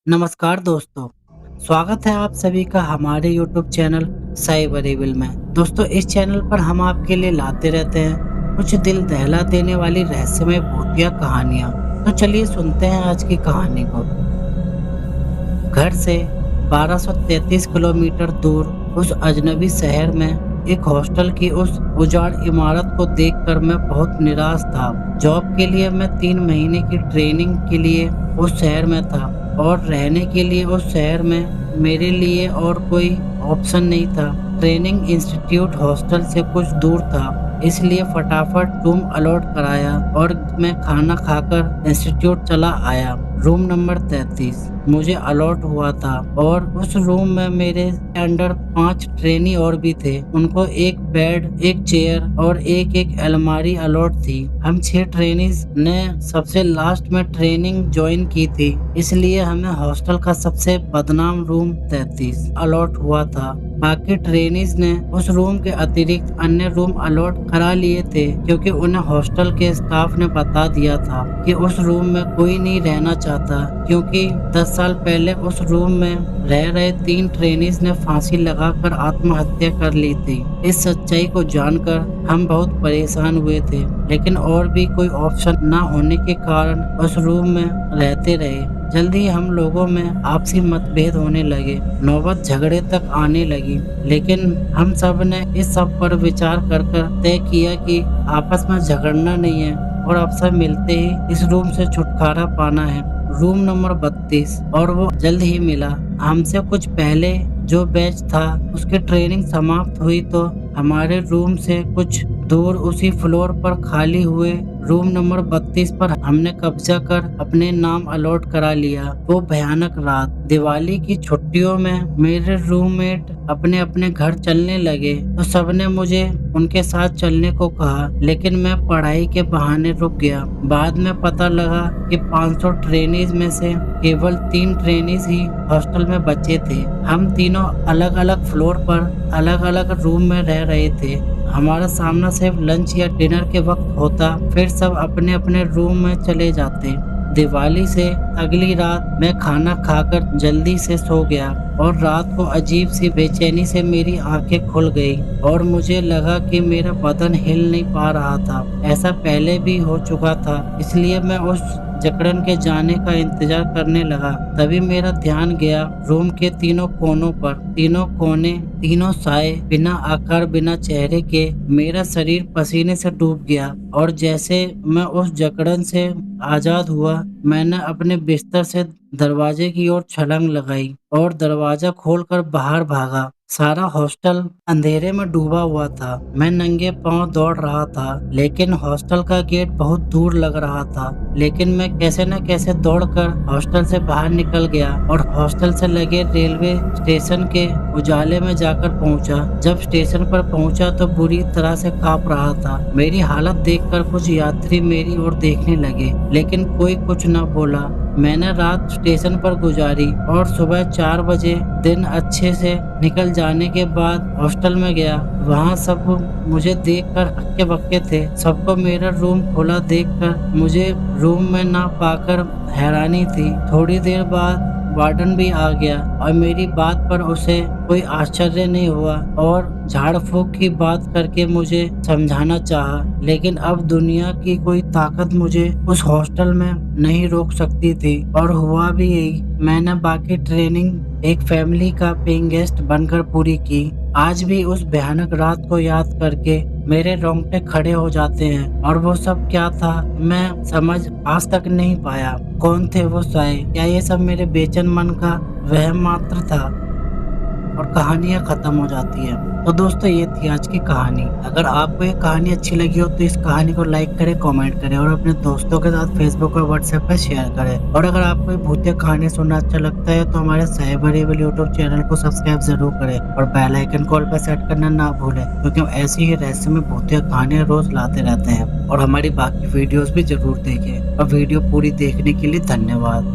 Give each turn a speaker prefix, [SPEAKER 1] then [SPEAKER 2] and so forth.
[SPEAKER 1] नमस्कार दोस्तों, स्वागत है आप सभी का हमारे YouTube चैनल साइबर एविल में। दोस्तों इस चैनल पर हम आपके लिए लाते रहते हैं कुछ दिल दहला देने वाली रहस्यमय भूतिया कहानियाँ। तो चलिए सुनते हैं आज की कहानी को। घर से 1233 किलोमीटर दूर उस अजनबी शहर में एक हॉस्टल की उस उजाड़ इमारत को देखकर मैं बहुत निराश था। जॉब के लिए मैं 3 महीने की ट्रेनिंग के लिए उस शहर में था और रहने के लिए उस शहर में मेरे लिए और कोई ऑप्शन नहीं था। ट्रेनिंग इंस्टीट्यूट हॉस्टल से कुछ दूर था, इसलिए फटाफट रूम अलॉट कराया और मैं खाना खाकर इंस्टीट्यूट चला आया। रूम नंबर 33 मुझे अलॉट हुआ था और उस रूम में मेरे अंडर 5 ट्रेनी और भी थे। उनको एक बेड, एक चेयर और एक अलमारी अलॉट थी। हम 6 ट्रेनीज ने सबसे लास्ट में ट्रेनिंग ज्वाइन की थी, इसलिए हमें हॉस्टल का सबसे बदनाम रूम 33 अलॉट हुआ था। बाकी ट्रेनीज ने उस रूम के अतिरिक्त अन्य रूम अलॉट करा लिए थे, क्योंकि उन्हें हॉस्टल के स्टाफ ने बता दिया था कि उस रूम में कोई नहीं रहना चाहता, क्योंकि 10 साल पहले उस रूम में रह रहे 3 ट्रेनीज ने फांसी लगाकर आत्महत्या कर ली थी। इस सच्चाई को जानकर हम बहुत परेशान हुए थे, लेकिन और भी कोई ऑप्शन न होने के कारण उस रूम में रहते रहे। जल्दी हम लोगों में आपसी मतभेद होने लगे, नौबत झगड़े तक आने लगी, लेकिन हम सब ने इस सब पर विचार कर तय किया कि आपस में झगड़ना नहीं है और अवसर मिलते ही इस रूम से छुटकारा पाना है। रूम नंबर 32 और वो जल्द ही मिला। हमसे कुछ पहले जो बैच था उसकी ट्रेनिंग समाप्त हुई तो हमारे रूम से कुछ दूर उसी फ्लोर पर खाली हुए रूम नंबर 32 पर हमने कब्जा कर अपने नाम अलॉट करा लिया। वो भयानक रात, दिवाली की छुट्टियों में मेरे रूममेट अपने अपने घर चलने लगे तो सबने मुझे उनके साथ चलने को कहा, लेकिन मैं पढ़ाई के बहाने रुक गया। बाद में पता लगा कि 500 ट्रेनीज में से केवल 3 ट्रेनीज ही हॉस्टल में बचे थे। हम तीनों अलग अलग फ्लोर पर अलग अलग रूम में रह रहे थे। हमारा सामना सिर्फ लंच या डिनर के वक्त होता, फिर सब अपने अपने रूम में चले जाते। दिवाली से अगली रात मैं खाना खाकर जल्दी से सो गया और रात को अजीब सी बेचैनी से मेरी आंखें खुल गई और मुझे लगा कि मेरा बदन हिल नहीं पा रहा था। ऐसा पहले भी हो चुका था, इसलिए मैं उस जकड़न के जाने का इंतजार करने लगा। तभी मेरा ध्यान गया रूम के तीनों कोनों पर। तीनों कोने, तीनों साए, बिना आकार बिना चेहरे के। मेरा शरीर पसीने से डूब गया और जैसे मैं उस जकड़न से आजाद हुआ, मैंने अपने बिस्तर से दरवाजे की ओर छलांग लगाई और दरवाजा खोलकर बाहर भागा। सारा हॉस्टल अंधेरे में डूबा हुआ था। मैं नंगे पांव दौड़ रहा था, लेकिन हॉस्टल का गेट बहुत दूर लग रहा था। लेकिन मैं कैसे न कैसे दौड़कर हॉस्टल से बाहर निकल गया और हॉस्टल से लगे रेलवे स्टेशन के उजाले में जाकर पहुंचा। जब स्टेशन पर पहुंचा तो बुरी तरह से कांप रहा था। मेरी हालत देखकर कुछ यात्री मेरी ओर देखने लगे, लेकिन कोई कुछ न बोला। मैंने रात स्टेशन पर गुजारी और सुबह 4 बजे दिन अच्छे से निकल जाने के बाद हॉस्टल में गया। वहाँ सब मुझे देखकर हक्के बक्के थे। सबको मेरा रूम खुला देखकर मुझे रूम में ना पाकर हैरानी थी। थोड़ी देर बाद वार्डन भी आ गया और मेरी बात पर उसे कोई आश्चर्य नहीं हुआ और झाड़ फूक की बात करके मुझे समझाना चाहा, लेकिन अब दुनिया की कोई ताकत मुझे उस हॉस्टल में नहीं रोक सकती थी। और हुआ भी यही। मैंने बाकी ट्रेनिंग एक फैमिली का पेइंग गेस्ट बनकर पूरी की। आज भी उस भयानक रात को याद करके मेरे रोंगटे खड़े हो जाते हैं। और वो सब क्या था मैं समझ आज तक नहीं पाया। कौन थे वो साए? क्या ये सब मेरे बेचैन मन का वहम मात्र था? और कहानियाँ खत्म हो जाती है। तो दोस्तों ये थी आज की कहानी। अगर आपको ये कहानी अच्छी लगी हो तो इस कहानी को लाइक करें, कमेंट करें और अपने दोस्तों के साथ फेसबुक और व्हाट्सएप पर शेयर करें। और अगर आपको ये भूतिया कहानी सुनना अच्छा लगता है तो हमारे साइबर एविल यूट्यूब चैनल को सब्सक्राइब जरूर करें और बेल आइकन कॉल पर सेट करना ना भूलें, क्योंकि हम ऐसी ही रहस्यमय भूतिया कहानियाँ रोज लाते रहते हैं। और हमारी बाकी वीडियोस भी जरूर देखें। और वीडियो पूरी देखने के लिए धन्यवाद।